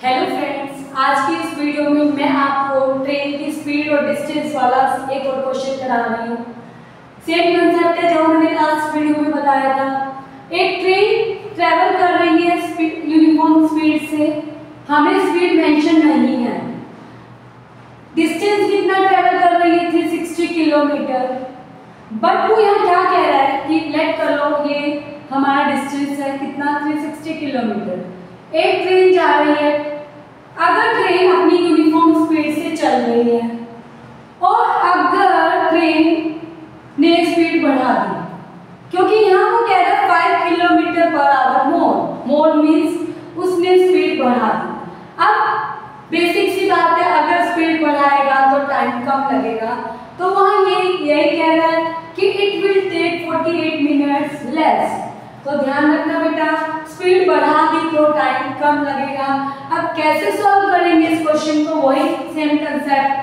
Hello friends, आज की इस वीडियो में मैं आपको ट्रेन की स्पीड और डिस्टेंस वाला एक और क्वेश्चन करा रही हूँ। सेम कंसेप्ट है जो मैंने लास्ट वीडियो में बताया था। एक ट्रेन ट्रैवल कर रही है यूनिफॉर्म स्पीड से, हमें स्पीड मेंशन नहीं है। डिस्टेंस कितना ट्रैवल कर रही है 360 किलोमीटर। बट वो यहाँ क्या कह रहा है कि लेट कर लो, ये हमारा डिस्टेंस है कितना 360 किलोमीटर। एक ट्रेन जा रही है, अगर ट्रेन अपनी यूनिफॉर्म स्पीड से चल रही है और अगर ट्रेन ने स्पीड बढ़ा दी, क्योंकि यहाँ वो कह रहा है 5 किलोमीटर पर आवर मोर मीन्स उसने स्पीड बढ़ा दी। अब बेसिक सी बात है, अगर स्पीड बढ़ाएगा तो टाइम कम लगेगा, तो वहाँ यही कह रहा है कि it will take 48 minutes less. तो ध्यान रखना बेटा, स्पीड बढ़ा दी तो टाइम कम लगेगा। अब कैसे सॉल्व करेंगे इस क्वेश्चन को, वही सेम कंसेप्ट।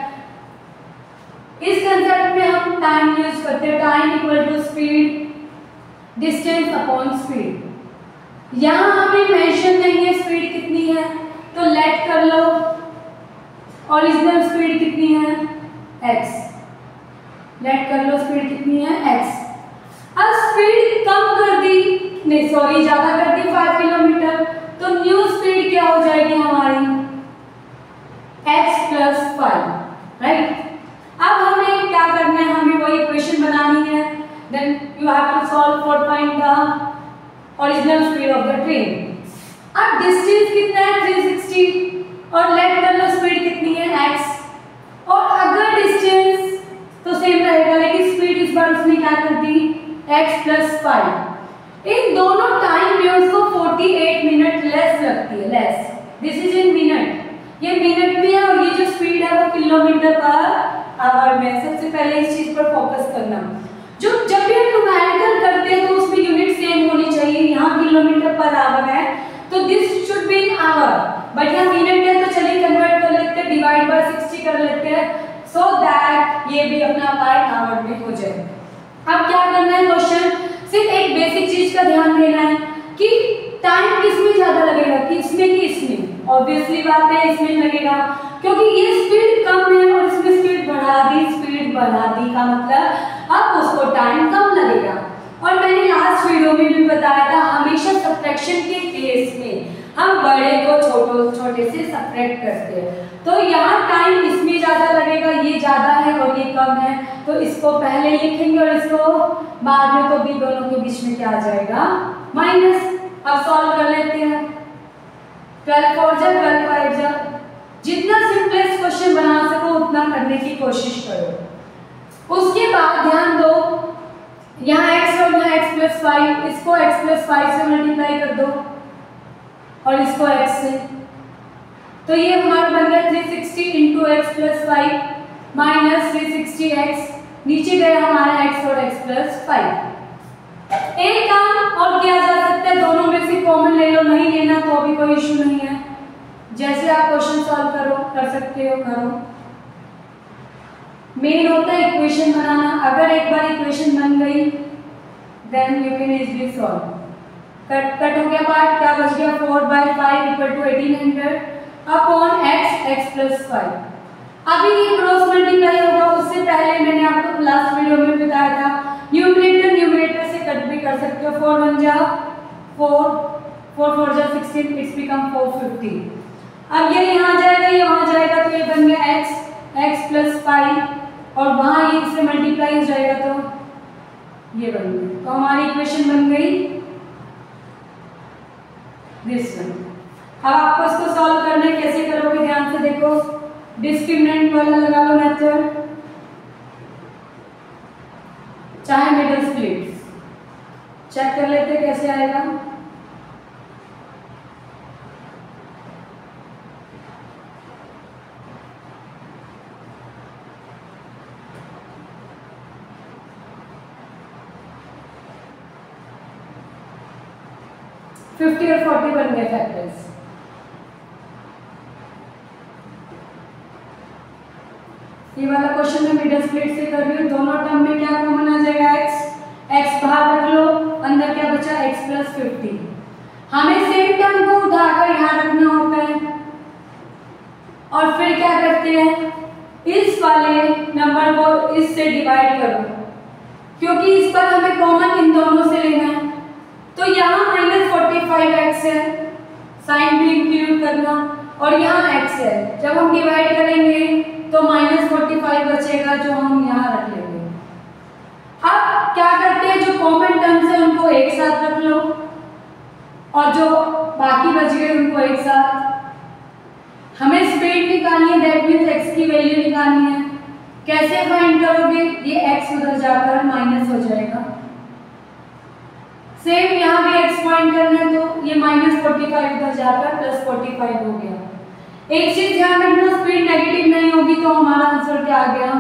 इस कंसेप्ट में हम टाइम यूज करते हैं, time equal to speed distance upon speed. यहाँ हमें मेंशन नहीं है स्पीड कितनी है, तो लेट कर लो ओरिजिनल स्पीड कितनी है x, लेट कर लो स्पीड कितनी है x। अब स्पीड कम कर दी, नहीं सॉरी ज्यादा कर दी 5 किलोमीटर, तो न्यू स्पीड क्या हो जाएगी हमारी x प्लस 5, राइट। अब हमें क्या करना है, हमें वही इक्वेशन बनानी है। Then you have to solve for find the original speed of the train. अब डिस्टेंस कितना है 360 और लेट कर लो स्पीड कितनी है x। और अगर डिस्टेंस तो सेम रहेगा, लेकिन स्पीड इस बार उसने क्या कर दी x प्लस 5। इन दोनों टाइम में उसको 48 मिनट लेस लगती है, less. This is in minute, ये मिनट में है और ये जो स्पीड है वो किलोमीटर पर आवर में। सबसे पहले इस चीज पर फोकस करना, जो जब भी हम न्यूमेरिकल करते हैं तो उसमें यूनिट सेम होनी चाहिए। यहाँ किलोमीटर पर आवर है तो this should be in hour, but यहाँ मिनट है तो चलिए कन्वर्ट कर लेते हैं, डिवाइड बाय 60 कर लेते हैं, सो दैट ये भी अपना पार्ट आवर में हो जाए। अब क्या करना है क्वेश्चन, सिर्फ एक बेसिक चीज का ध्यान देना है कि टाइम किसमें ज्यादा लगेगा, कि इसमें कि इसमें। ऑब्वियसली बात है इसमें लगेगा, क्योंकि ये स्पीड कम है और इसमें स्पीड बढ़ा दी। स्पीड बढ़ा दी का मतलब अब उसको टाइम कम लगेगा। और मैंने लास्ट वीडियो में भी बताया था, हमेशा सब्ट्रैक्शन के केस में हम बड़े को छोटे से सब्ट्रैक्ट करते हैं। तो यहाँ टाइम इसमें ज्यादा लगेगा, ये ज्यादा है और ये कम है, तो इसको पहले लिखेंगे और इसको बाद में, तो भी दोनों के बीच में क्या आ जाएगा माइनस। अब सॉल्व कर लेते हैं। 12 4 जा 12 5 जा, जितना सिंपलेस्ट क्वेश्चन बना सको उतना करने की कोशिश करो। उसके बाद ध्यान दो, यहाँ x और यहाँ x प्लस 5, इसको x प्लस 5 से मल्टीप्लाई कर दो और इसको x से, तो ये हमारा बन गया 360 into x plus 5 minus 360x, नीचे गया हमारा x और x प्लस 5। एक काम और किया जा सकता है, दोनों में से कॉमन ले लो, नहीं लेना तो भी कोई इशू नहीं है। जैसे आप क्वेश्चन सॉल्व कर सकते हो करो। मेन होता है इक्वेशन बनाना, अगर एक बार इक्वेशन बन गई then you can easily solve. Cut हो गया पार्ट, क्या बच गया 4/5 equal to 1800 upon x plus 5। अभी ये क्रॉस मल्टीप्लाई होगा, उससे पहले मैंने आपको लास्ट वीडियो में बताया था न्यूमरेटर से कट भी कर सकते हो। 4 1 जा 4, 4 4 जा 16, इट्स बिकम 450। अब ये यहाँ जाएगा, ये वहाँ जाएगा, तो ये बन गया x प्लस 5 और वहाँ ये इससे मल्टीप्लाई हो जाएगा तो ये बन गया। तो हमारी इक्वेशन बन गई दिस वन। अब आपको इसको सॉल्व करना है, कैसे करोगे ध्यान से देखो। डिस्क्रिमिनेंट वाला लगा लो मेथड, चाहे मिडल स्प्लिट। चेक कर लेते हैं कैसे आएगा। और 40 बन गए फैक्टर्स। ये वाला क्वेश्चन मैं मिडल स्प्लिट से कर रही हूँ, दोनों टर्म में क्या कॉमन आ जाएगा x बाहर रख लो, अंदर क्या बचा x प्लस 50। हमें सेम टर्म को उठाकर यहाँ रखना होता है, और फिर क्या करते हैं, इस वाले नंबर को इससे डिवाइड करो, क्योंकि इस पर हमें कॉमन इन दोनों से लेना है। तो यहाँ -45x है, साइन भी इंक्लूड करना, और यहाँ x है। जब हम डिवाइड करेंगे तो -45 बचेगा, जो हम यहाँ रख लेंगे। अब क्या करते हैं, जो कॉमन टर्म्स है उनको एक साथ रख लो, और जो बाकी बच गए उनको एक साथ। हमें स्पीड निकालनी है, दैट मीन्स x की वैल्यू निकालनी है। कैसे फाइंड करोगे, ये x उधर जाकर माइनस हो जाएगा। सेम यहाँ भी x फाइंड करना है, तो ये -45 उधर जाकर +45 हो गया। एक चीज ध्यान रखना, स्पीड नेगेटिव नहीं होगी तो हमारा आंसर क्या आ गया,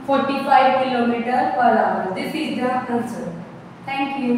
45 kilometre per hour. This is the answer. Thank you.